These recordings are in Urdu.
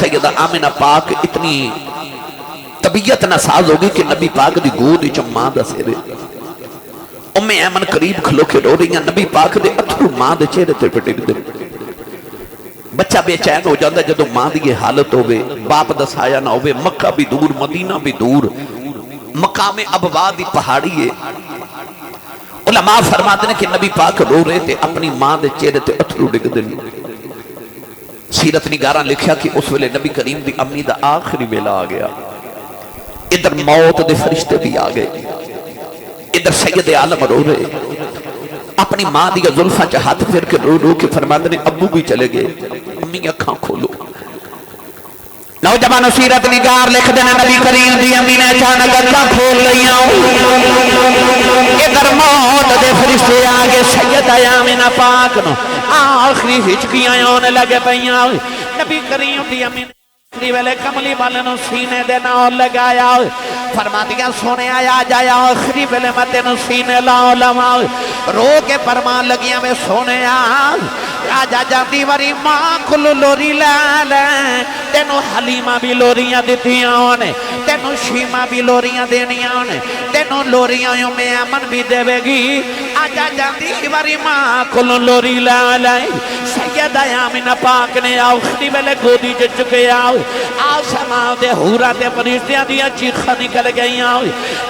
سیدہ آمنہ پاک اتنی طبیعت ناساز ہوگی کہ نبی پاک دی گود وچ ماں دا سیرے ام ایمن قریب کھلو کے رو رہی ہیں، نبی پاک دے اتھرو ماں دے چہرے تے پہ ڈگ دے، بچہ بے چین ہو جاتا ہے جدو ماں دی یہ حالت ہوئے، باپ دا سایہ نہ ہوئے، مکہ بھی دور مدینہ بھی دور، مقام ابوا دی پہاڑی ہے۔ علماء فرماتے ہیں کہ نبی پاک رو رہے تھے، اپنی ماں دے چہرے تے اتھرو ڈگ دے۔ سیرت نگاراں لکھیا کہ اس ویلے نبی کریم دی امی دا آخری ویلا آ گیا، ادھر موت دے فرشتے بھی آ گئے، ادھر سید عالم رو رہے، اپنی ماں دیا زلفاں چا ہاتھ پھر کے رو رو کے فرماتے ہیں ابو بھی چلے گئے، امی اکھاں کھولو۔ نوجوان سیرت نگار لکھ دینا نبی کریم دی امی نے اچانک اکھاں کھول لیا، ادھر موت دے فرشتے آگے سید آمنہ پاک نو آخری ہچکیاں آنے لگے پہیاں، نبی کریم دی امی نے آخری ویلے کملی والے نو سینے دے نال لگایا، فرما دیا سونے آیا جایا آخری ویلے میں تینو سینے لاؤ لما، رو کے فرمان لگیا میں سونے آجا جاندی وری ماں کلو لوری لے لے، تینو حلیمہ بھی لوریاں دیتیاں ہونے، تینو شیمہ بھی لوریاں دینیاں ہونے، تینو لوریاں یوں میں امن بھی دے گی، آجا جاندی وری ماں کلو لوری لے لے۔ سیدہ آمنہ پاک نے آخری ویلے گودی جو چکے آسمان دے حورا دے فرشتیاں دیا چیخہ نکل گئی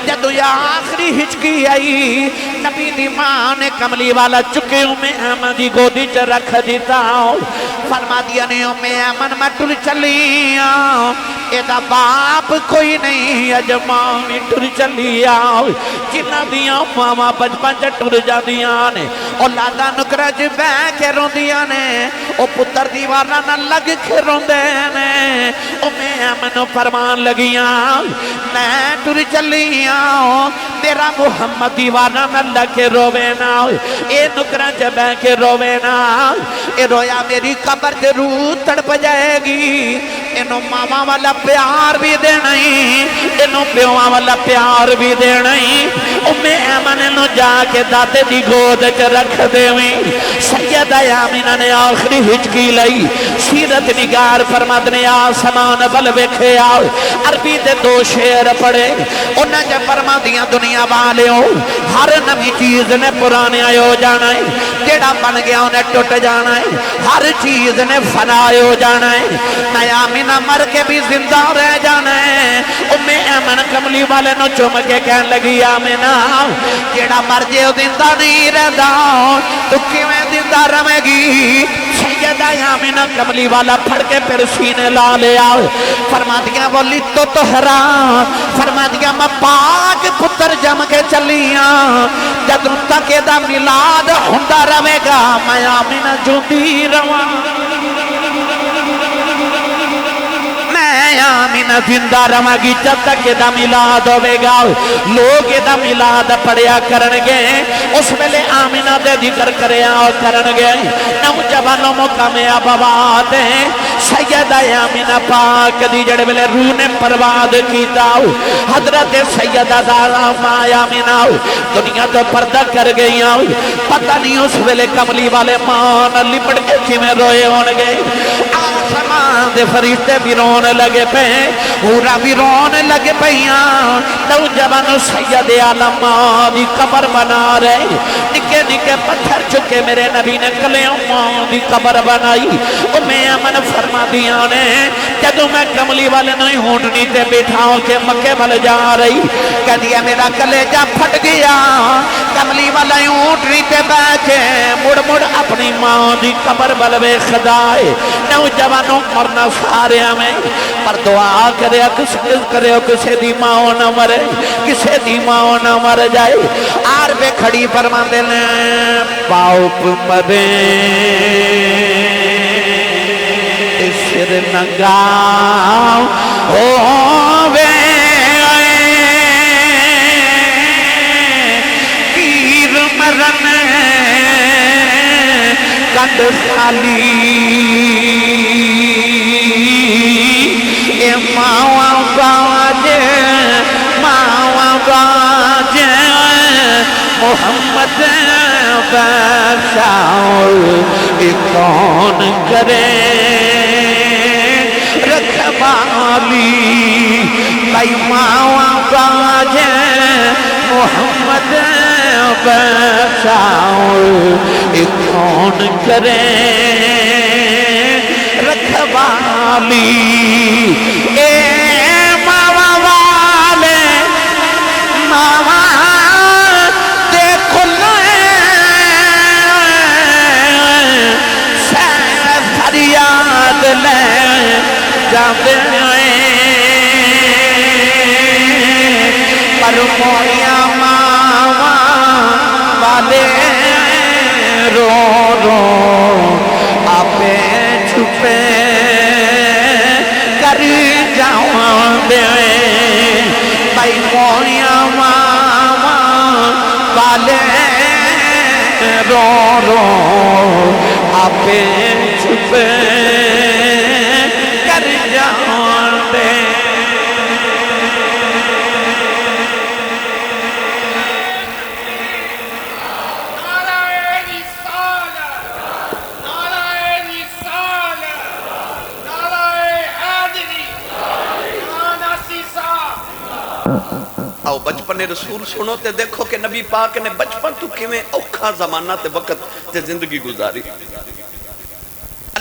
جدو یا آخری ہچکی آئی، نبی دی ماں نے کملی والا چکے میں احمد دی گودی چ رکھ دیتا، فرما دیا نے میں احمد میں ٹر چلی ایدہ باپ کوئی نہیں اجمامی ٹر چلی جنہ دیا ماما بچپن چ ٹر جا دیا نے، اولادہ نکرج بے کے رون دیا نے، او پتر دیوارہ نہ لگ کے رون دے نے، میں امنو فرمان لگیاں میں ٹر چلیاں، میرا محمد دیوانہ نہ لگے روینا، اے نکرہ جبہ کے روینا، اے رویا میری قبر دے روح تڑپ جائے گی، انو ماما والا پیار بھی دے نہیں، انو پیوہ والا پیار بھی دے نہیں، میں امنو جا کے داتے دی گود کے رکھ دے ہوئی۔ سیدہ آمنہ نے آخری ہچکی لئی، سیرت نگار فرمادنے آسمان بل ویکھے آؤ، عربی دے دو شعر پڑے، انہیں جب فرما دیا دنیا والے ہو، ہر نمی چیز نے پرانے ہو جانا ہے، جیڑا بن گیا انہیں ٹوٹ جانا ہے، ہر چیز نے فنا ہو جانا ہے، میں آمنہ مر کے بھی زندہ رہ جانا ہے۔ امی ایمن کملی والے نو چوم کے کہن لگی آمنہ جیڑا مر جے زندہ نہیں رہتا تو کیویں زندہ رہے گی؟ سیدہ آمنہ کملی والا پھڑ کے پھر سینے لا لے آؤ، فرما دیا بولی تو تہرا، فرما دیا میں پاک پتر جم کے چلیاں، جدوں تک دا ملاد ہوندہ رہے گا میں آمنہ جو دی رواں، آمینہ زندہ رہا گی جب تک دا ملاد ہوئے گا، لوگ دا ملاد پڑھیا کرنگے، اس ویلے آمینہ دے ذکر کریا کرنگے، نوجوانوں مقامیاب بات ہیں، سیدہ آمینہ پاک دی جڑ ویلے روح نے پرواد کیتا، حضرت سیدہ آمینہ دنیا تو پردہ کر گئی، پتہ نہیں اس ویلے کملی والے مان لپڑ کے کی میں روئے ہونگے، آسمان دے فرشتے بھی رونے لگے پہ، پورا بھی رونے لگے پہیاں، نوجوان سید عالم دی قبر بنا رہے، نکے نکے پتھر چکے میرے نبی نے کلیوں دی قبر بنائی، میں امن فرما دیا نے جدو میں کملی والے نہیں ہونٹنی تے بیٹھاؤں کے مکے بھل جا رہی، کہہ دیا میرا کلیجہ پھٹ گیا، کملی والے ہونٹنی تے بیٹھے مڑ مڑ اپنی ماں دی قبر بلوے خدائے، نوجوانوں مرنا سارے ہمیں پر دعا کرے کسے دی ماں نہ مرے، کسے دی ماں نہ مر جائے، آر پہ کھڑی فرما دینے باپ مرے سر نگاؤ ہووے پیر مرن کند خالی اے ماں باج محمد بخشاؤ اے کون کرے رکھوالی بھائی ماوا باجے محمد بچاؤ کون کرے رکھوالی اے ماوا والے ماوا دیکھو فریاد لے جاتے پر مویا ماوا والے رو رو آپے چھپے کر جاؤں دے بھائی مویا ماوا والے رو رو آپے چھپے کر جاؤں دے آؤ بچپن رسول سنو تے دیکھو کہ نبی پاک نے بچپن تو کیویں اوکھا زمانہ تے وقت تے زندگی گزاری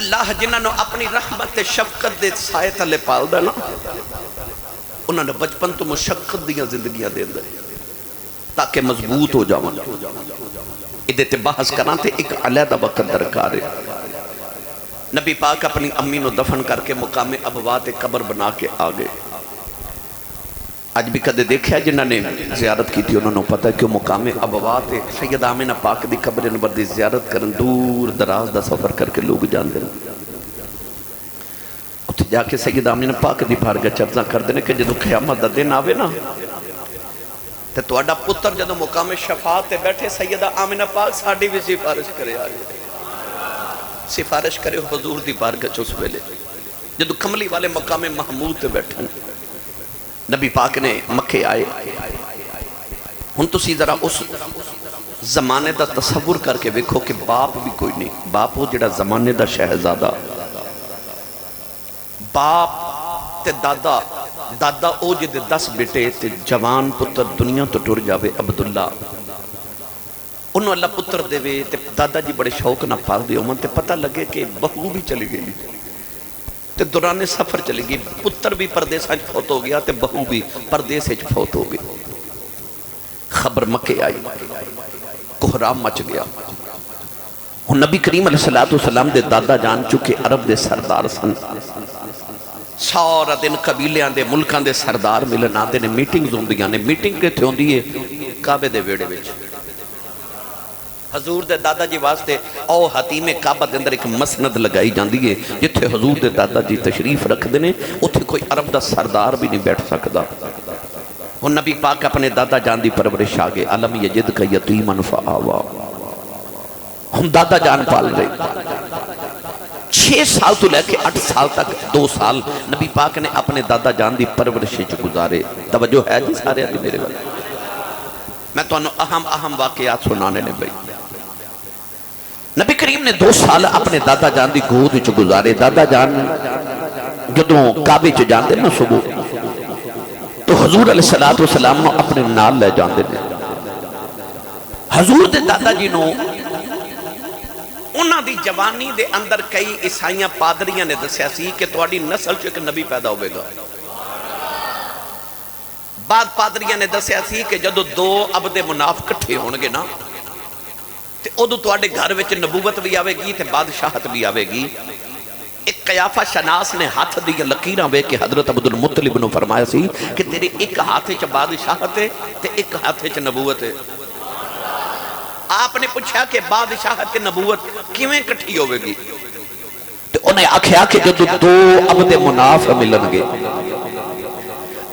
اللہ جنہاں نو اپنی رحمت تے شفقت دے سائے تلے پال دا نا انہاں نے بچپن تو مشقت دیاں زندگیاں دے دے تاکہ مضبوط ہو جاؤں ادھے تے بحث کرنا تے ایک علیحدہ وقت درکار ہے نبی پاک اپنی امی نو دفن کر کے مقام ابوات قبر بنا کے آگے آج بھی کدے دیکھا جنہاں نے زیارت کی تھی انہوں نے پتا ہے کہ مقام ابوات سید آمینہ پاک دی قبر انبر دی زیارت کرن دور دراز دا سفر کر کے لوگ جان دیں اتھے جا کے سید آمینہ پاک دی بارگاہ چرچا کر دینے کہ جدو قیامت دا دن آوے نا تے تو اڈا پتر جدو مقام شفاعت تے بیٹھے سیدہ آمینہ پاک ساڑھی بھی سفارش کرے آگے سفارش کرے حضور دی بارگاہ چوس ویلے جدو کملی والے مقام محمود تے بیٹھے نبی پاک نے مکے آئے ہن تو سی ذرا اس زمانے دا تصور کر کے ویکھو کہ باپ بھی کوئی نہیں باپ ہو جڑا زمانے دا شہزادہ باپ تے دادا دادا او جدے 10 بیٹے تے جوان پتر دنیا تو ٹر جاوے عبداللہ انہوں اللہ پتر دے وے تے دادا جی بڑے شوق نہ پال دے تے پتہ لگے کہ بہو بھی چلی گئی تے دوران سفر چلی گئی پتر بھی پردیس آج فوت ہو گیا تے بہو بھی پردیس آج فوت ہو گئی خبر مکے آئی کوہرام مچ گیا نبی کریم علیہ السلام دے دادا جان چکے عرب دے سردار سن سارا دن قبیلیاں دے ملکاں دے سردار ملن آتے نے میٹنگز ہوں دیاں نے میٹنگ کے تھے ہوں دیئے کعبے دے ویڑے ویچ حضور دے دادا جی واسطے او حتیم کعبہ دے اندر ایک مسند لگائی جان دیئے جتھے حضور دے دادا جی تشریف رکھ دینے اتھے کوئی عرب دا سردار بھی نہیں بیٹھ سکتا اور نبی پاک اپنے دادا جان دی پرورش آگے علم یجد کا یتیمن فآوا ہم دادا جان پال رہے 6 سال تو لے کے 8 سال تک 2 سال نبی پاک نے اپنے دادا جان دی پرورش گزارے توجہ ہے جی سارے آدھی میرے والے میں تو انہوں اہم واقعات سنانے نے بھائی نبی کریم نے 2 سال اپنے دادا جان دی گود وچ گزارے دادا جان جدوں کعبے چ جاندے نا صبح تو حضور علیہ السلام نو اپنے نال لے جاندے نے حضور دے دادا جی نو انہاں دی جوانی دے اندر کئی عیسائیاں پادریاں نے دسیا سی کہ تواڈی نسل چ ایک نبی پیدا ہوئے گا بعد پادریاں نے دسیا سی کہ جدو 2 عبد مناف کٹھے ہونگے نا تے ادو تواڈے گھر وچ نبوت بھی آوے گی تے بادشاہت بھی آوے گی ایک قیافہ شناس نے ہاتھ دی لکیراں وے کہ حضرت عبد المطلب نے فرمایا سی کہ تیرے ایک ہاتھ وچ بادشاہت ہے تے ایک ہاتھ وچ نبوت ہے آپ نے پوچھا کہ بادشاہت نبوت کیویں کٹھی ہوئے گی تے انہیں آکھیا کہ جدو 2 عبد مناف ملن گے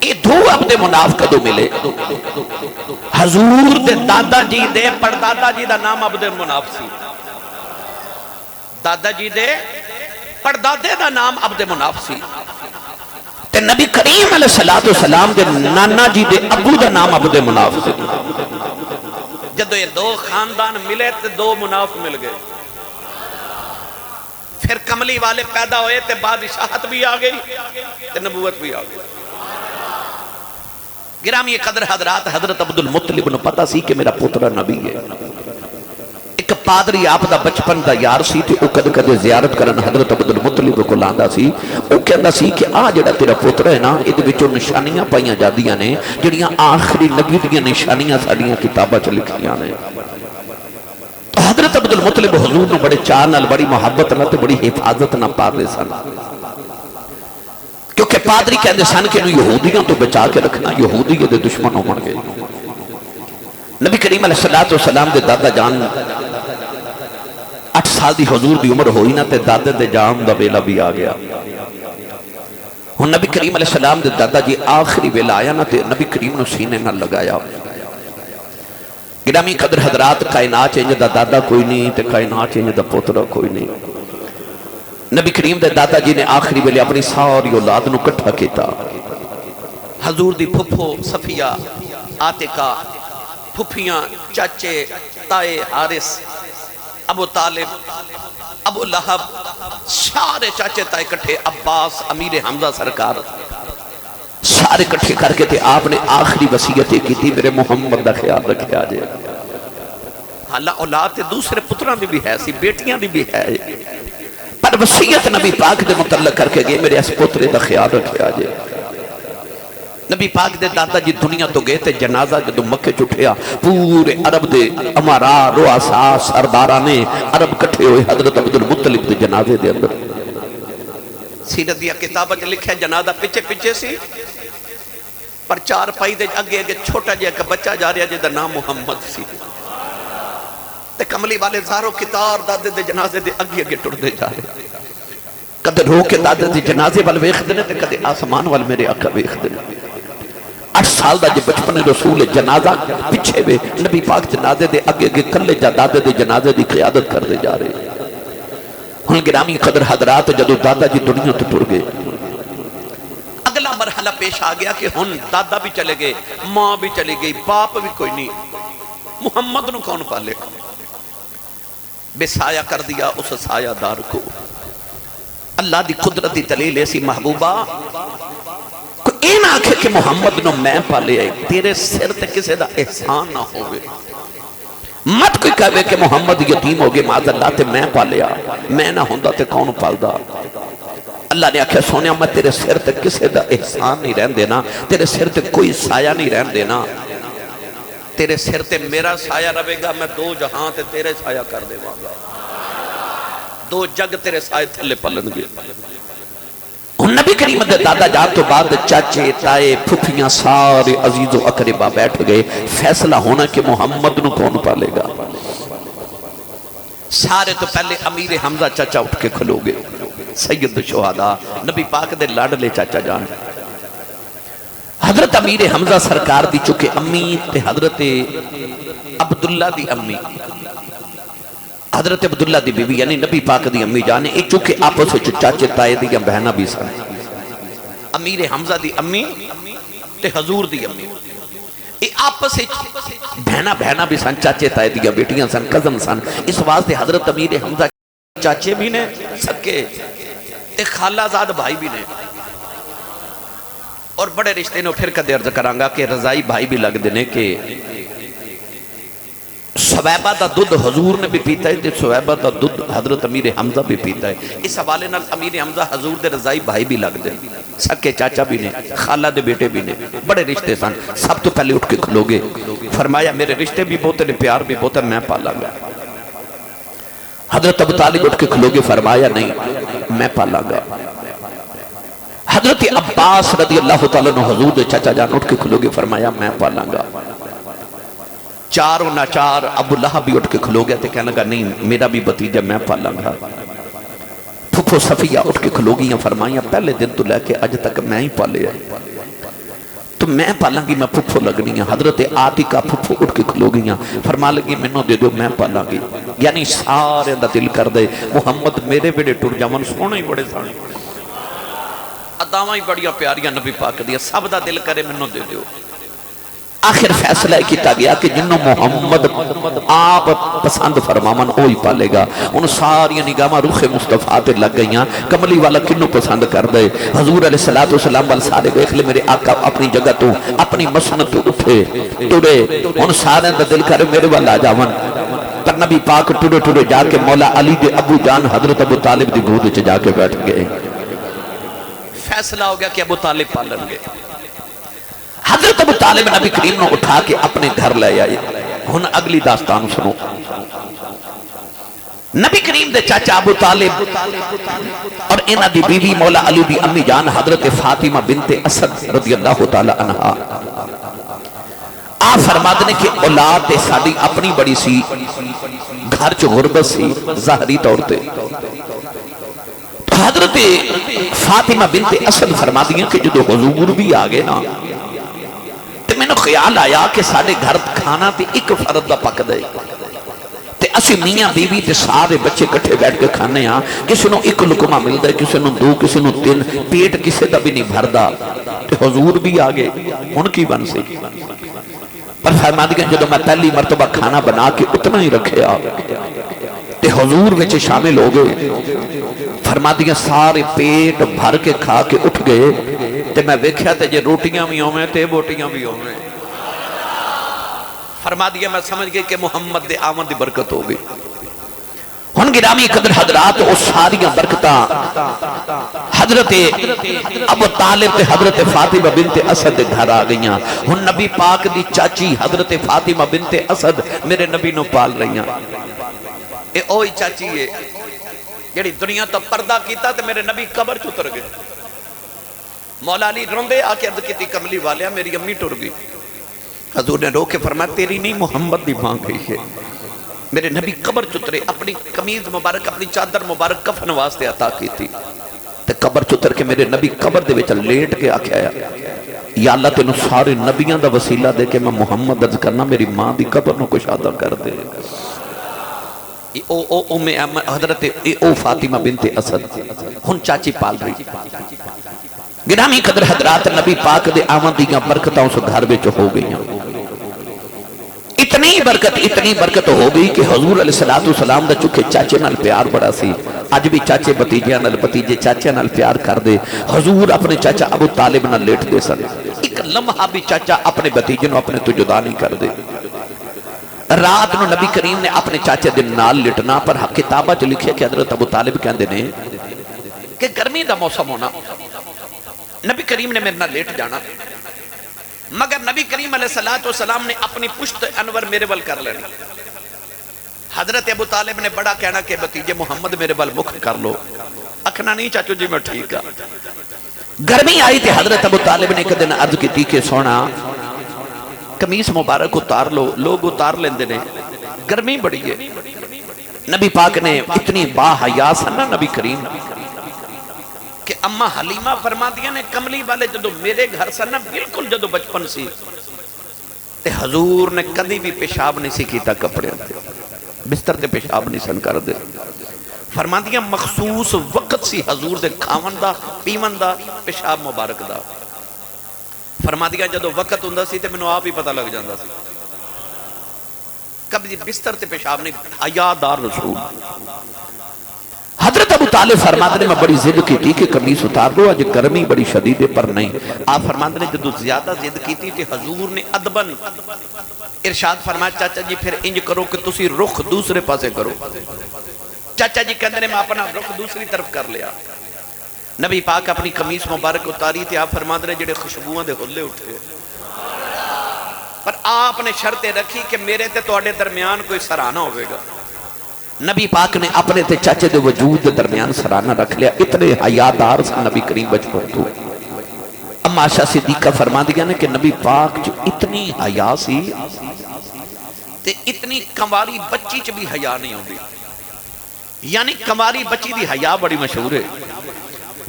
یہ 2 عبد مناف کدو ملے حضور دے دادا جی دے پردادا جی دا نام عبد مناف سی دادا جی دے پردادے دا نام عبد مناف سی تے نبی کریم علیہ السلام دے نانا جی دے ابو دا نام عبد مناف سی جدو یہ 2 خاندان ملے تے 2 مناف مل گئے پھر کملی والے پیدا ہوئے تے بادشاہت بھی آ گئی تے نبوت بھی آ گئی. گرامی قدر حضرات، حضرت عبدالمطلب نو پتا سی کہ میرا پتر نبی ہے. ایک پادری آپ دا بچپن دا یار سی تے او کدے کدے زیارت کرن حضرت عبدالمطلب کو لاندا سی. او کہندا سی کہ آ جڑا تیرا پتر ہے نا ادے وچوں نشانیاں پائیاں جاندیاں نے جڑیاں آخری نبی دیاں نشانیاں ساڈیاں کتاباں چ لکھیاں نے. حضرت عبدالمطلب حضور نو بڑے چاہ نال، بڑی محبت نال تے بڑی حفاظت نال پال رہے سن، کیونکہ پادری کہندے سن کہ انہوں یہودیاں تو بچا کے رکھنا، یہودی دے دشمن ہون گے. نبی کریم علیہ السلام دے دادا جان 8 سال دی حضور دی عمر ہوئی نا تے دادے دے جان دا ویلا بھی آ گیا. ہن نبی کریم علیہ السلام دے دادا جی آخری ویلا آیا نا تے نبی کریم نو سینے نال لگایا. گرامی قدر حضرات، کائنات چینج دا دادا کوئی نہیں تے کائنات چینج دا پوترہ کوئی نہیں. نبی کریم دے دادا جی نے آخری ویلے اپنی ساری اولاد نو کٹھا کیتا. حضور دی پھپھو صفیہ، عاتقہ، پھپھیاں، چاچے، تائے حارث، ابو طالب، ابو لہب، سارے چاچے تائے کٹھے، عباس، امیر حمزہ سرکار، سارے کٹھے کر کے تھے. آپ نے آخری وصیتیں کی تھی میرے محمد دا خیال رکھے آجے. حالہ اولاد تے دوسرے پتران دی بھی ہے سی، بیٹیاں دی بھی ہے، پر وصیت نبی پاک دے متعلق کر کے گئے میرے اس پترے دا خیال رکھے آجے. نبی پاک دے دادا جی دنیا تو گئے تے جنازہ جدو مکے چٹھیا پورے عرب دے امارا رؤسا سردارانے عرب کٹھے ہوئے حضرت عبدالمطلب دے جنازے دے اندر. سیرت دیا کتابہ جو لکھا ہے جنازہ پچھے پچھے سی، پر 4 پائی دے اگے اگے چھوٹا جے کا بچہ جا رہا جے دا نام محمد سی. تے کملی والے زارو کتار دادے دے جنازے دے اگے اگے ٹر دے جا رہے. کدے رو کے دادے دے جنازے وال ویخ دینے تے کدے آسمان وال میرے آقا ویخ دینے. 8 سال دا جے بچپن رسول جنازہ پچھے وے نبی پاک جنازے دے اگے اگے کلے جا دادے دے جنازے دی قیادت کر دے جا رہے. ہن گرامی قدر حضرات جدو دادا جی دنیا تو ٹر گئے، اگلا مرحلہ پیش آ گیا کہ ہن دادا بھی چلے گئے، ماں بھی چلے گئی، باپ بھی کوئی نہیں. محمد نو کون پالے؟ بے سایہ کر دیا اس سایہ دار کو. اللہ دی قدرت دی دلیل ایسی محبوبہ کوئی این آنکھے کہ محمد نو میں پالے آئے، تیرے سر تے کسے دا احسان نہ ہوئے. مت کوئی کہے کہ محمد یتیم ہوگے معاذ اللہ تے میں پالیا، میں نہ ہوندہ تے کون پالدا. اللہ نے آکھا سونیا میں تیرے سر تے کسے دا احسان نہیں رہن دینا، تیرے سر تے کوئی سایہ نہیں رہن دینا. تیرے سر تے میرا سایہ رہے گا، میں 2 جہاں تے تیرے سایہ کر دے گا، 2 جگ تیرے سایہ تھلے پلن گے. نبی کریم دے دادا جان تو بعد چاچے تائے پھپھیاں سارے عزیز و اقربا بیٹھ گئے. فیصلہ ہونا کہ محمد نو کون پالے گا. سارے تو پہلے امیر حمزہ چاچا اٹھ کے کھلو گے، سید شہداء نبی پاک دے لاڈلے چاچا جان حضرت امیر حمزہ سرکار دی چکے امی تے حضرت عبداللہ دی امی، حضرت عبداللہ دی بیوی یعنی نبی پاک دی امی جانے اے چکے آپس وچ چاچے تائے دی یا بہنہ بھی سن. امیر حمزہ دی امی تے حضور دی امی اے آپس بہنہ بھی سن، چاچے تائے دی بیٹیاں سن، کزن سن. اس واسطے حضرت امیر حمزہ چاچے بھی نے سکے تے خالہ زاد بھائی بھی نے، اور بڑے رشتے نے پھر کدے عرض کرانگا کہ رضائی بھائی بھی لگ دینے کہ سویبہ دا دودھ حضور نے بھی پیتا ہے تے سویبہ دا دودھ حضرت امیر حمزہ بھی پیتا ہے. اس حوالے نال امیر حمزہ حضور دے رضائی بھائی بھی لگ دے، سکے چاچا بھی نے، خالہ دے بیٹے بھی نے، بڑے رشتے سن. سب تو پہلے اٹھ کے کھلو گے، فرمایا میرے رشتے بھی بہتے نے، پیار بھی بہتا میں پالا گا. حضرت ابو طالب اٹھ کے کھلو گے، فرمایا نہیں میں پالا گا. حضرت عباس رضی اللہ تعالیٰ عنہ حضور دے چاچا جان اٹھ کے کھلو گے، فرمایا میں پالا گا. چاروں ناچار ابو لہب بھی اٹھ کے کھلو گیا تے کہنے لگا نہیں میرا بھی بتیجہ میں پالا گا. پھپھو صفیہ اٹھ کے کھلو گیا، فرمایا پہلے دن تو لے کے اج تک میں ہی پالے آئے تو میں پالا گی، میں پھپھو لگنی ہے. حضرت عاتقہ پھپھو اٹھ کے کھلو گیا، فرما لگی منو دے دو میں پالا گی. یعنی سارے دا دل کر دے محمد میرے بیڑے ٹر جاون، سونے ہی بڑے سانے، اداواں ہی بڑیاں پیاریاں نبی پاک دیا، سب دا دل کرے منو دے دیو. آخر فیصلہ کیتا گیا کہ جنہوں محمد آپ پسند فرمامن وہی پالے گا. ان ساری نگاہاں روح مصطفیٰ تے لگ گئیاں. کملی والا کنوں پسند کر دے؟ حضور علیہ السلام وال سارے دیکھ لے میرے آقا اپنی جگہ تو اپنی مسند تو اٹھے ٹرے. ان سارے دا دل کرے میرے والا آ جاون. پر نبی پاک ٹرے ٹرے جا کے مولا علی دے ابو جان حضرت ابو طالب دی گود وچ جا کے بیٹھ گئے. فیصلہ ہو گیا کہ ابو طالب پالن گے. حضرت ابو طالب نبی کریم نے اٹھا کے اپنے گھر لے آئے. ہن اگلی داستان سنو. نبی کریم دے چاچا ابو طالب اور انہاں دی بیوی مولا علی دی امی جان حضرت فاطمہ بنت اسد رضی اللہ تعالی عنہا آپ فرماتے ہیں کہ اولاد ساڑی اپنی بڑی سی، گھر چ غربت سی ظاہری طور تے. حضرت فاطمہ بنت اسد فرما دیا کہ جدو حضور بھی آگے نا تو میں نے خیال آیا کہ ساڑے گھر کھانا تے ایک فرد دا پک دے تے اسی میاں بیوی تے سارے بچے کٹھے بیٹھ کے کھانے ہاں. کسی نو ایک لکمہ مل دے، کسی نو دو، کسی نو تین، پیٹ کسی دا بھی نہیں بھر دا. تے حضور بھی آگے ان کی بن سی. پر فرما دیا جدو میں پہلی مرتبہ کھانا بنا کے اتنا ہی رکھے آ تے حضور وچ شامل ہو گئے. فرما دیا سارے پیٹ بھر کے کھا کے اٹھ گئے. تے میں ویکھیا تے جے روٹیاں بھی ہوئے تے بوٹیاں بھی ہوئے. فرما دیا میں سمجھ گئے کہ محمد دے آمد دی برکت ہو گئی. ہن گرامی قدر حضرات او ساری برکتاں حضرت ابو طالب تے حضرت فاطمہ بنت اسد دے گھر آ گئیاں. ہن نبی پاک دی چاچی حضرت فاطمہ بنت اسد میرے نبی نو پال رہیاں. اے اوہی چاچی ہے جڑی دنیا تو پردہ کیتا تے میرے نبی قبر چ اتر گئے. مولا علی روندے آ کے عرض کیتی کملی والیا میری امی ٹر گئی. حضور نے رو کے فرمایا تیری نہیں محمد دی ماں گئی ہے. میرے نبی قبر چترے اپنی قمیض مبارک اپنی چادر مبارک کفن واسطے عطا کی تھی. تے قبر چتر کے میرے نبی قبر دے وچ لیٹ کے آکھیا یا اللہ تینوں سارے نبیاں دا وسیلہ دے کے میں محمد عرض کرنا میری ماں دی قبر نو کشادہ کر دے. حضرت فاطمہ بنت اسد ہن چاچی پال رہی. گرامی قدر حضرات نبی پاک دے آمدیاں برکتاں اس گھر وچ ہو گئیاں. اتنی برکت ہو گئی کہ حضور علیہ السلام دا چکے چاچے نال پیار بڑا سی. آج بھی چاچے بتیجے نال بتیجے چاچے نال پیار کر دے. حضور اپنے چاچا ابو طالب نال لیٹ دے سن. ایک لمحہ بھی چاچا اپنے بتیجے نو اپنے تو جدا نہیں کر دے. رات نو نبی کریم نے اپنے چاچے دن نال لٹنا. پر کتابہ جو لکھے کہ حضرت ابو طالب کہندے نے کہ گرمی دا موسم ہونا نبی کریم نے میرے نال لیٹ جانا مگر نبی کریم علیہ السلام نے اپنی پشت انور میرے ول کر لینی. حضرت ابو طالب نے بڑا کہنا کہ بتیجے محمد میرے ول مکھ کر لو. اکھنا نہیں چاچو جی میں ٹھیک ہے. گرمی آئی تھی حضرت ابو طالب نے ایک دن عرض کی تھی کہ سونا قمیص مبارک اتار لو. لوگ اتار لیندے نے گرمی بڑی ہے. نبی پاک نے اتنی با حیا سنا نبی کریم کہ اماں حلیمہ فرما دیا نے کملی والے جدو میرے گھر سنا بالکل جدو بچپن سی تے حضور نے کدی بھی پیشاب نہیں سی کیتا کپڑے بستر تے پیشاب نہیں سن کر دے. فرما دیا مخصوص وقت سی حضور دے کھاون دا پیون دا پیشاب مبارک دا. فرما دیا جدو وقت ہوندا سی تے مینوں آپ ہی پتہ لگ جاندا سی. کبھی بستر تے پیشاب نہیں. حیادار رسول. حضرت ابو طالب فرماتے ہیں میں بڑی ضد کی تھی کہ قمیص اتار دو آج گرمی بڑی شدید ہے. پر نہیں. آپ فرماتے ہیں جدو زیادہ ضد کی تھی کہ حضور نے ادبن ارشاد فرمایا چاچا جی پھر انج کرو کہ تسی رخ دوسرے پاسے کرو. چاچا جی کہتے ہیں میں اپنا رخ دوسری طرف کر لیا. نبی پاک اپنی قمیص مبارک اتاری تھی. آپ فرماتے ہیں جڑے خوشبوئیں دے ہلے اٹھے. پر آپ نے شرط رکھی کہ میرے تے تواڈے درمیان کوئی سرانہ ہوئے گا. نبی پاک نے اپنے تے چاچے دے وجود دے درمیان سرانہ رکھ لیا. اتنے حیادار سے نبی کریم بچپن تو. اما عائشہ صدیقہ فرما دیا نے کہ نبی پاک جو اتنی حیا سی تے اتنی کماری بچی چ بھی حیا نہیں ہوندی. یعنی کماری بچی دی حیا بڑی مشہور ہے.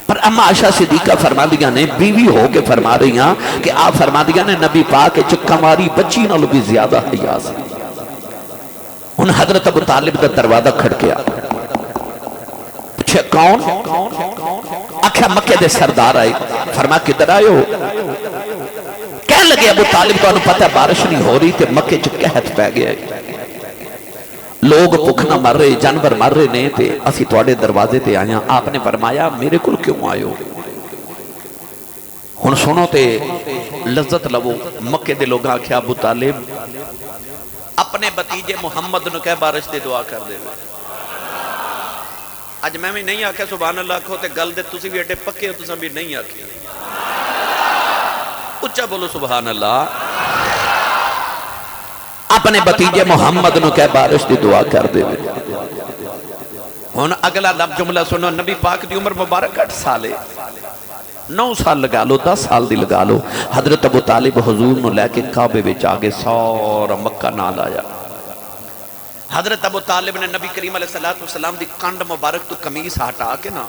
پر اما عائشہ صدیقہ فرما دیا نے بیوی ہو کے فرما رہی ہیں کہ آپ فرما دیا نے نبی پاک چ کماری بچی نال بھی زیادہ حیا سی. ان حضرت ابو طالب دا دروازہ کھڑکیا. پوچھے کون؟ آکھا مکے دے سردار آئے. فرما کدھر آئے ہو؟ کہنے لگے ابو طالب کو انہوں پتہ بارش نہیں ہو رہی تے مکے چ قحط پہ گیا لوگ بھوکنا مر رہے جانور مر رہے نے تے اسی تواڈے دروازے تے آیا آپ نے فرمایا میرے کول کیوں آئے ہو ہن سنو تے لذت لو مکے دے لوگ آکھیا ابو طالب اپنے بتیجے محمد نو کہہ بارش دی دعا کر دے اج میں بھی نہیں آکھیا سبحان اللہ کھو تے گل دے تسی بھی ایڈے پکے ہو تساں بھی نہیں آکھیا اچھا بولو سبحان اللہ اپنے بتیجے محمد نو کہہ بارش دی دعا کر دے ہن اگلا لفظ جملہ سنو نبی پاک دی عمر مبارک 8 سال ہے 9 سال لگا لو 10 سال دی لگا لو حضرت ابو طالب حضور نو لے کے کعبے وچ آگے سارا مکہ نال آیا حضرت ابو طالب نے نبی کریم علیہ السلام دی کانڈ مبارک تو قمیص ہٹا کے نا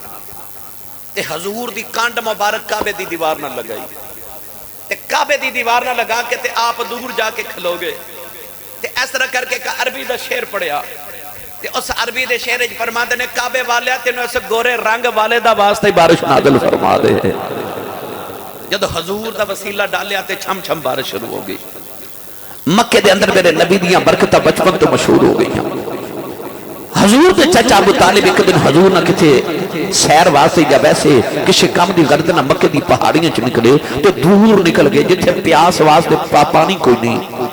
تے حضور دی کانڈ مبارک کعبے دی دیوار نہ لگائی تے کعبے دی دیوار نہ لگا کے تے آپ دور جا کے کھلو گے تے اس طرح کر کے عربی دا شعر پڑھیا تے اس عربی دے شعر وچ فرماندے نے کعبے والے تینوں اس گورے رنگ والے دا واسطے بارش نازل فرما دے جب حضور دا وسیلہ ڈالیا تے چھم چھم بارش شروع ہو گئی مکے دے اندر میرے نبی دیاں برکتاں بچپن تو مشہور ہو گئی حضور دے چچا ابو طالب ایک دن حضور نہ کتے سیر واسطے یا ویسے کسی کام دی غرض نہ مکے دی پہاڑیاں چ نکلے تو دور نکل گئے جتھے پیاس واسطے پانی کوئی نہیں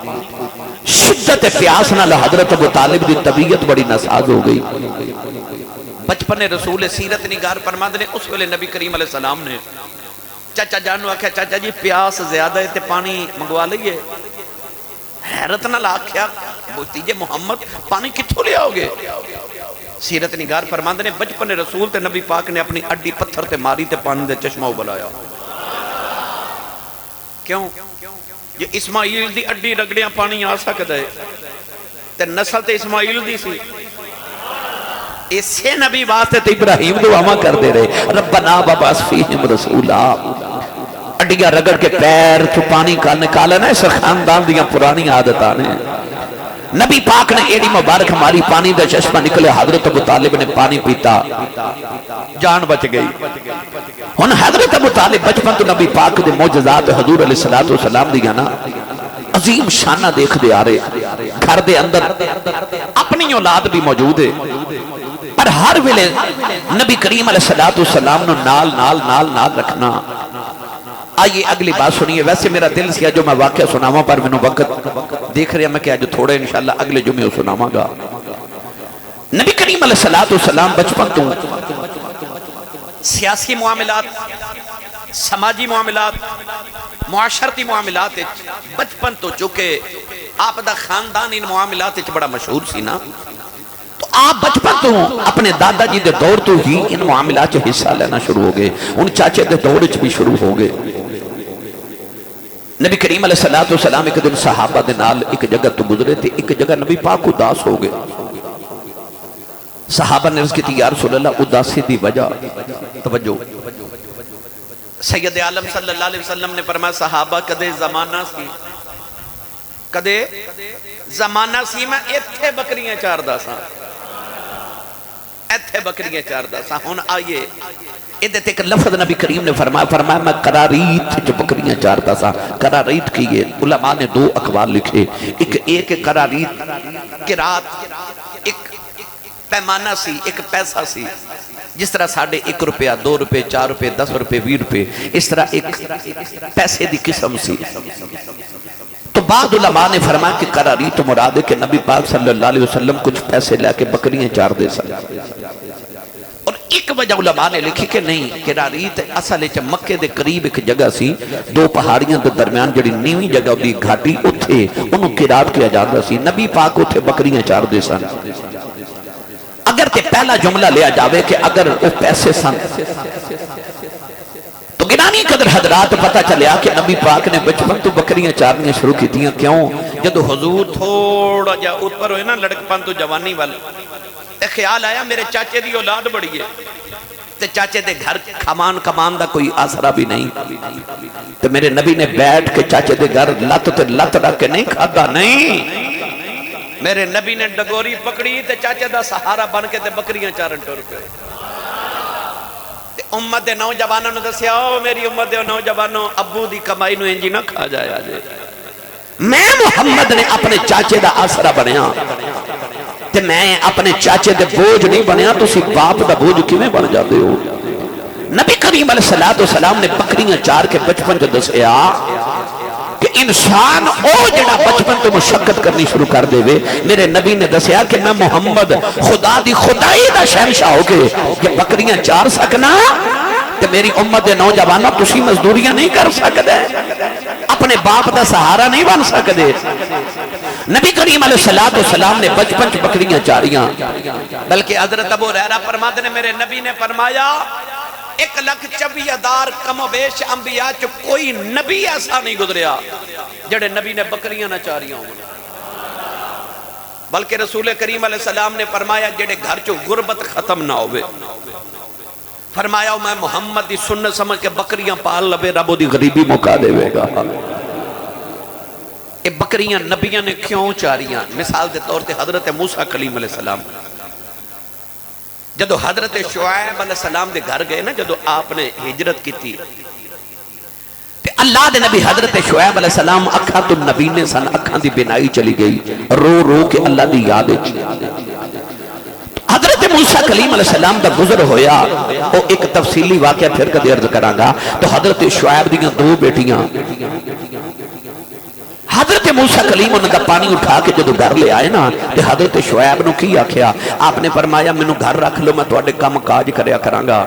شدت پیاس نہ حضرت ابو طالب دی طبیعت بڑی ناساز ہو گئی بچپن رسول سیرت نگار فرماندے نے اس ویلے نبی کریم علیہ السلام نے چچا جان نو آکھیا چچا جی پیاس زیادہ ہے تے پانی منگوا لئیے حیرت نہ آکھیا بتیجے محمد پانی کتھوں لے آؤ گے سیرت نگار فرماندے نے بچپن رسول تے نبی پاک نے اپنی اڈی پتھر تے ماری تے پانی دے چشمہ بلایا کیوں یہ اسماعیل دی اڈی رگڑیاں پانی آ سکتا ہے تے نسل تے اسماعیل دی سی اسے نبی واسطے تے ابراہیم دعا کر دے رہے ربنا وبعث فیہم رسولا اڈیاں رگڑ کے پیر تو پانی کا نکالا نا اس خاندان دیاں پرانی عادتاں نے نبی پاک نے ایڈی مبارک ہماری پانی دا چشمہ نکلے حضرت ابو طالب نے پانی پیتا جان بچ گئی ہن حضرت ابو طالب بچپن تو نبی پاک دے معجزات حضور علیہ السلام دیاں نا عظیم شانہ دیکھ دے آ رہے گھر دے اندر اپنی اولاد بھی موجود ہے پر ہر ویلے نبی کریم علیہ السلام نو نال رکھنا آئیے اگلی بات سنیے ویسے میرا دل سیا جو میں واقعہ سناواں پر میں وقت دیکھ رہے ہیں میں کہ آج تھوڑے انشاءاللہ اگلے جمعے سناواں گا نبی کریم علیہ السلام بچپن تو سیاسی معاملات سماجی معاملات معاشرتی معاملات بچپن تو چکے آپ دا خاندان ان معاملات بڑا مشہور سی نا تو آپ بچپن تو اپنے دادا جی دے دور تو ہی ان معاملات حصہ لینا شروع ہو گئے ان چاچے دے دور بھی شروع ہو گئے نبی کریم علیہ السلام ایک دن صحابہ دے نال ایک جگہ تو گزرے تھے ایک جگہ نبی پاک اداس ہو گئے صحابہ نے عرض کی تھی یا رسول اللہ اداسی دی وجہ توجہ سید عالم صلی اللہ علیہ وسلم نے فرمایا صحابہ کدے زمانہ سی کدے زمانہ سی میں ایتھے بکریاں چار دا سا ایتھے بکریاں چار دا سا ہون آئیے ادھے ایک لفظ نبی کریم نے فرمایا میں قراریت جو بکریاں چار دا سا قراریت کی یہ علماء نے دو اقوال لکھے ایک قراریت قرات ایک پیمانہ سی ایک پیسہ سی جس طرح ساڑھے 1 روپیہ 2 روپے 4 روپے 10 روپے 20 روپے اس طرح ایک پیسے دی قسم سی تو بعض علماء نے فرمایا کہ قراریت مراد ہے کہ نبی پاک صلی اللہ علیہ وسلم کچھ پیسے لے کے بکریاں چار دے سکتے اور ایک وجہ علماء نے لکھی کہ نہیں قراریت اصل مکے دے قریب ایک جگہ سی دو پہاڑیاں دے درمیان جڑی نیویں جگہ دی گھاٹی اتھے انہوں قرات کیا جاتا سی نبی پاک اتھے بکریاں چار دے سن اگر تے پہلا جملہ لیا جاوے کہ اگر وہ پیسے سن تو گنانی قدر حضرات پتہ چلیا کہ نبی پاک نے بچپن تو بکریاں چارنیاں شروع کی دیاں کیوں جدو حضور تھوڑا جا اوپر ہوئے نا لڑک پن تو جوانی والا ایک خیال آیا میرے چاچے دی اولاد بڑی ہے تے چاچے دے گھر کمان دا کوئی آسرا بھی نہیں تو میرے نبی نے بیٹھ کے چاچے دے گھر لت رکھ کے نہیں کھادا نہیں میرے نبی نے ڈگوری پکڑی تے چاچے دا سہارا بن کے تے بکریاں چارن ٹور پہ امت دے نوجوانوں نے دسیا او میری امت دے نوجوانوں ابو دی کمائی نو انجی نہ کھا جایا جے میں محمد نے اپنے چاچے دا آسرا بنیا تے میں اپنے چاچے دے بوجھ نہیں بنیا تسی باپ دا بوجھ کیویں بن جاتے ہو نبی کریم علیہ السلام نے بکریاں چار کے بچپن جو دسیا کہ انسان او جڑا بچپن تو مشقت کرنی شروع کر دے وے میرے نبی نے دسیا کہ میں محمد خدا دی خدائی دا شہنشاہ ہو کے کہ بکریاں چار سکنا کہ میری امت دے نوجوانوں تسی مزدوریاں نہیں کر سکتے اپنے باپ دا سہارا نہیں بن سکتے نبی کریم علیہ السلام نے بچپن کی بکریاں چاریاں بلکہ حضرت ابو ہریرہ فرماتے نے میرے نبی نے فرمایا 1,24,000 کم و بیش انبیاء چو کوئی نبی ایسا نہیں گزریا جڑے نبی نے بکریاں نہ چاریاں ہوں بلکہ رسول کریم علیہ السلام نے فرمایا جڑے گھر چو غربت ختم نہ ہوئے فرمایا میں محمد دی سنت سمجھ کے بکریاں پال لبے رب دی غریبی مکا دے گا اے بکریاں نبیاں نے کیوں چاریاں مثال دے طور تے حضرت موسیٰ کلیم علیہ السلام جدو حضرت شعیب علیہ السلام دے گھر گئے نا جدو آپ نے ہجرت کی تھی تے اللہ دے نبی حضرت شعیب علیہ السلام اکھاں تو نبی نے سن اکھاں دی بنائی چلی گئی رو رو کے اللہ دی یاد حضرت موسیٰ کلیم علیہ السلام دا گزر ہویا وہ ایک تفصیلی واقعہ پھر کدے عرض کراں گا تو حضرت شعیب دیاں 2 بیٹیاں حضرت موسیٰ کلیم انہوں دا پانی اٹھا کے جدو گھر لے آئے نا تے حضرت شعیب نو کی آکھیا آپ نے فرمایا میں نو گھر رکھ لو میں تواڈے کم کاج کریا کرانگا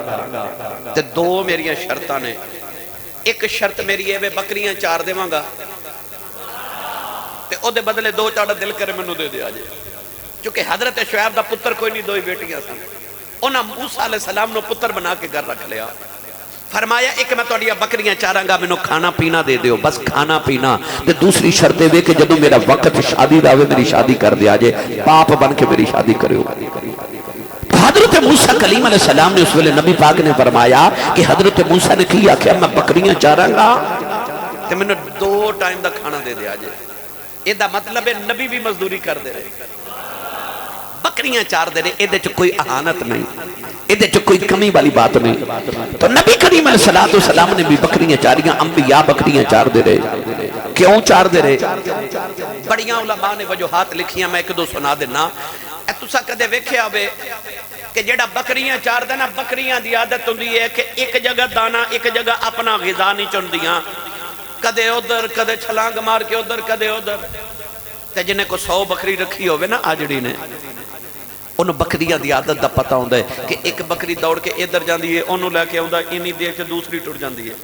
تے 2 میریاں شرطاں نے ایک شرط میری ہے بکریاں چار دیواں گا تے او دے بدلے 2 چاڑا دل کرے میں نو دے دیا جے چونکہ حضرت شعیب دا پتر کوئی نہیں 2 ہی بیٹیاں سن انہاں موسیٰ علیہ السلام نو پتر بنا کے گھر رکھ لیا فرمایا ایک میں توڑیا بکریاں چاراں گا میں نو کھانا پینا دے دیو بس کھانا پینا تے دوسری شرطے وے کہ جدو میرا وقت شادی دا ہوئے میری شادی کر دیا جے باپ بن کے میری شادی کرے حضرت موسیٰ کلیم علیہ السلام نے اس ویلے نبی پاک نے فرمایا کہ حضرت موسیٰ نے کیا کہ میں بکریاں چاراں گا تے میں نو 2 ٹائم دا کھانا دے دیا جے یہ دا مطلب ہے نبی بھی مزدوری کر دے رہے بکریاں چار دے رہے ایدے چو کوئی احانت نہیں ایدے چو کوئی کمی والی بات نہیں تو نبی کریم علیہ السلام نے بھی بکریاں چاریاں انبیاء بکریاں چار دے رہے کیوں چار دے رہے بڑیاں علماء نے وجوہات لکھیاں میں 1-2 سنا دینا اے تسا کدے ویکھیا ہوئے کہ جیڑا بکریاں چار دینا بکریاں دی عادت ہوندی ہے کہ ایک جگہ دانا ایک جگہ اپنا غذا نہیں چندیاں کدے ادھر کدے چھلانگ مار کے ادھر کدے ادھر تے جنہیں کو 100 بکری رکھی ہوئے نا آجڑی نے انہوں بکریاں دی عادت دا پتہ ہوندہ ہے کہ ایک بکری دوڑ کے ادھر جاندی ہے انہوں لے کے ہوندہ انہی دیر سے دوسری ٹوٹ جاندی ہے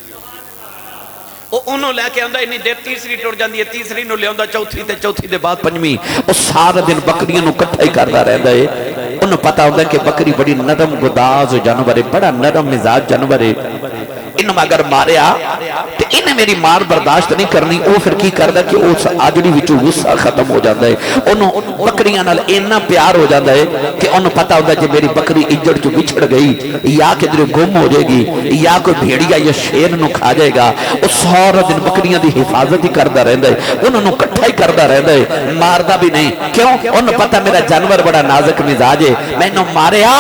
انہوں لے کے ہوندہ انہی دیر تیسری ٹوٹ جاندی ہے تیسری نو لے ہوندہ چوتھی تے چوتھی دے بعد پنجمی وہ سارا دن بکریاں نو کٹھا ہی کردہ رہتا ہے انہوں پتہ ہوندہ ہے کہ بکری بڑی نرم گداز جانور ہے بڑا نرم مزاج جانور ہے انہوں اگر ماریا تو انہیں میری مار برداشت نہیں کرنی وہ پھر کی کردہ کہ اس آجڑی وچو غصہ ختم ہو جاندہ ہے انہوں بکریاں نال اینا پیار ہو جاندہ ہے کہ انہوں پتہ ہوندہ ہے کہ میری بکری اجڑ جو بچھڑ گئی یا کہ در گم ہو جائے گی یا کوئی بھیڑیا یا شیر نو کھا جائے گا اس سارا دن بکریاں دی حفاظت ہی کردہ رہندہ ہے انہوں کٹھا ہی کردہ رہندہ ہے ماردہ بھی نہیں کیوں انہوں پتہ میرا جانور بڑا نازک مزاج ہے میں انہوں ماریا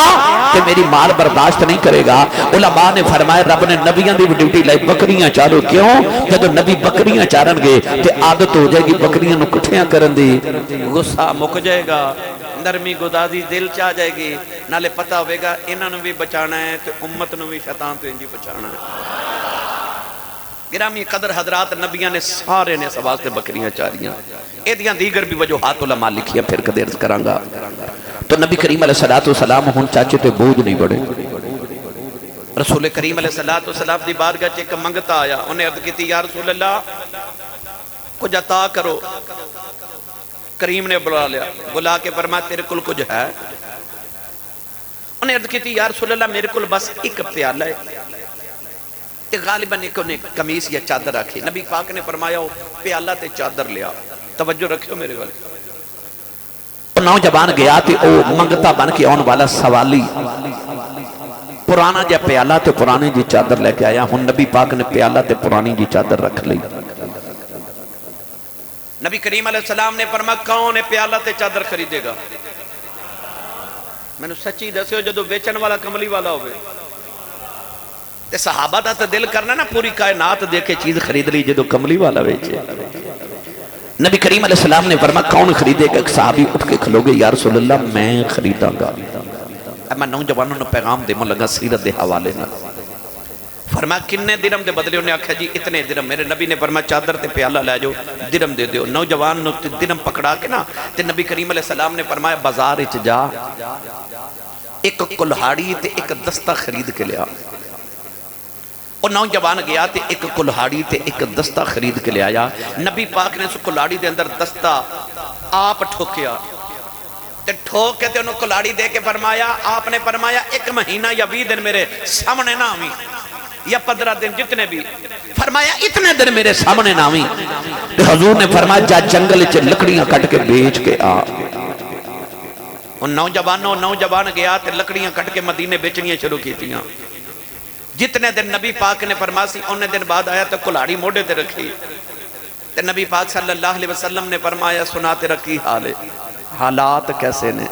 کہ میری مار برداشت نہیں کرے گا علماء نے فرمایا رب نے نبیاں دی ڈیوٹی لائی بکریاں چارو کیوں جب نبی بکریاں چارن گے تے عادت ہو جائے گی بکریاں نو کٹھیاں کرن دی غصہ مک جائے گا نرمی گدازی دل چاہ جائے گی نالے پتہ ہوئے گا انہاں نو بھی بچانا ہے تے امت نو بھی شیطان تو انجی بچانا ہے گرامی قدر حضرات نبیاں نے سارے نے سواستے بکریاں چاریاں ایدیاں دیگر بھی وجوہات علماء لکھیاں پھر کدے عرض کرانگا تو نبی کریم علیہ السلام ہون چاچے تے بوجھ نہیں بڑے رسول کریم علیہ السلام دی بارگاہ چ ایک منگتا آیا انہیں عرض کیتی یا رسول اللہ کچھ عطا کرو کریم نے بلا کے فرمایا تیرے کل کچھ ہے انہیں عرض کیتی یا رسول اللہ میرے کل بس ایک پیالہ ہے تے غالباً ایک انہیں کمیس یا چادر رکھی نبی پاک نے فرمایا پیالہ تے چادر لیا توجہ رکھو میرے والے نوجوان گیا تے او منگتا بن کے آن والا سوالی پرانا جا پیالہ تے پرانی جی چادر لے کے آیا ہن نبی پاک نے پیالہ تے پرانی جی چادر رکھ لی نبی کریم علیہ السلام نے فرمایا کون ہے پیالہ تے چادر خریدے گا میں نے سچی دسیو جدو بیچن والا کملی والا ہوئے تے صحابہ دا تے دل کرنا نا پوری کائنات دیکھے چیز خرید لی جدو کملی والا ویچے. نبی کریم علیہ السلام نے فرمایا کون خریدے گا؟ ایک صحابی اٹھ کے کھلو گے یا رسول اللہ میں خریداں گا. میں نوجوانوں نے پیغام دے من لگا سیرت دے حوالے نہ. فرمایا کنے درم دے بدلے؟ انہیں آکھا جی اتنے درم. میرے نبی نے فرمایا چادر تے پیالہ لے جو درم دے دیو. نوجوان نے درم پکڑا کے نا تے نبی کریم علیہ السلام نے فرمایا بازار اچ جا ایک کلہاڑی تے ایک دستہ خرید کے لیا. اور نوجوان گیا تے ایک کلہاڑی تے ایک دستہ خرید کے لے آیا. نبی پاک نے اس کلہاڑی دے اندر دستہ آپ ٹھوکیا تے ٹھوک کے تے انہوں کلہاڑی دے کے فرمایا آپ نے فرمایا 1 مہینہ یا 20 دن میرے سامنے نہ آویں یا 15 دن جتنے بھی. فرمایا اتنے دن میرے سامنے نہ آویں. حضور نے فرمایا جا جنگل چ لکڑیاں کٹ کے بیچ کے آ. ان نوجوان گیا تے لکڑیاں کٹ کے مدینے بیچنیاں شروع کیتیاں. جتنے دن نبی پاک نے فرماسی انہیں دن بعد آیا تو کلہاڑی موڑے تے رکھی تے نبی پاک صلی اللہ علیہ وسلم نے فرمایا سناتے رکھی حالات کیسے نے.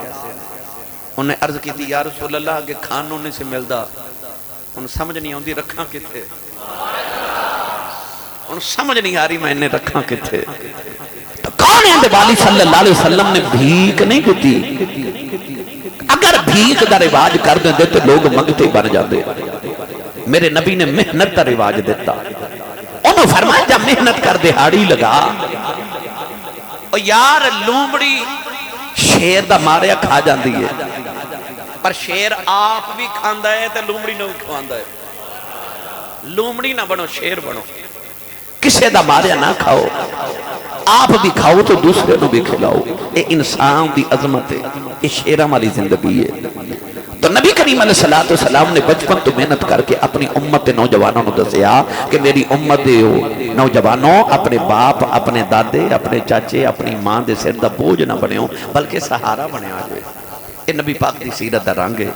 انہیں عرض کی تھی یا رسول اللہ کہ کھانوں نے سے ملدا ان سمجھ نہیں آندی رکھاں کتے. ان سمجھ نہیں آ رہی میں انہیں رکھاں کتے. تو کون ہے والی صلی اللہ علیہ وسلم نے بھیک نہیں کیتی. اگر بھیک دا رواج کر دے تو لوگ منگتے بن جاتے. میرے نبی نے محنت کا رواج دیتا. انہوں فرمایا جب محنت کر دہاڑی لگا اور یار لومڑی شیر دا ماریا کھا جاندی ہے پر شیر آپ بھی کھاندا ہے تے لومڑی نہ کھاندا ہے. لومڑی نہ بنو شیر بنو. کسے دا ماریا نہ کھاؤ آپ بھی کھاؤ تو دوسرے نو بھی کھلاؤ. اے انسان دی عظمت ہے. اے شیراں والی زندگی ہے. تو نبی کریم علیہ السلام نے بچپن تو محنت کر کے اپنی امت نوجوانوں نے دسیا کہ میری امت نوجوانوں اپنے باپ اپنے دادے اپنے چاچے اپنی ماں دے سر دا بوجھ نہ بنے ہو بلکہ سہارا بنے آ جائے. یہ نبی پاک دی سیرت دا رنگ ہے.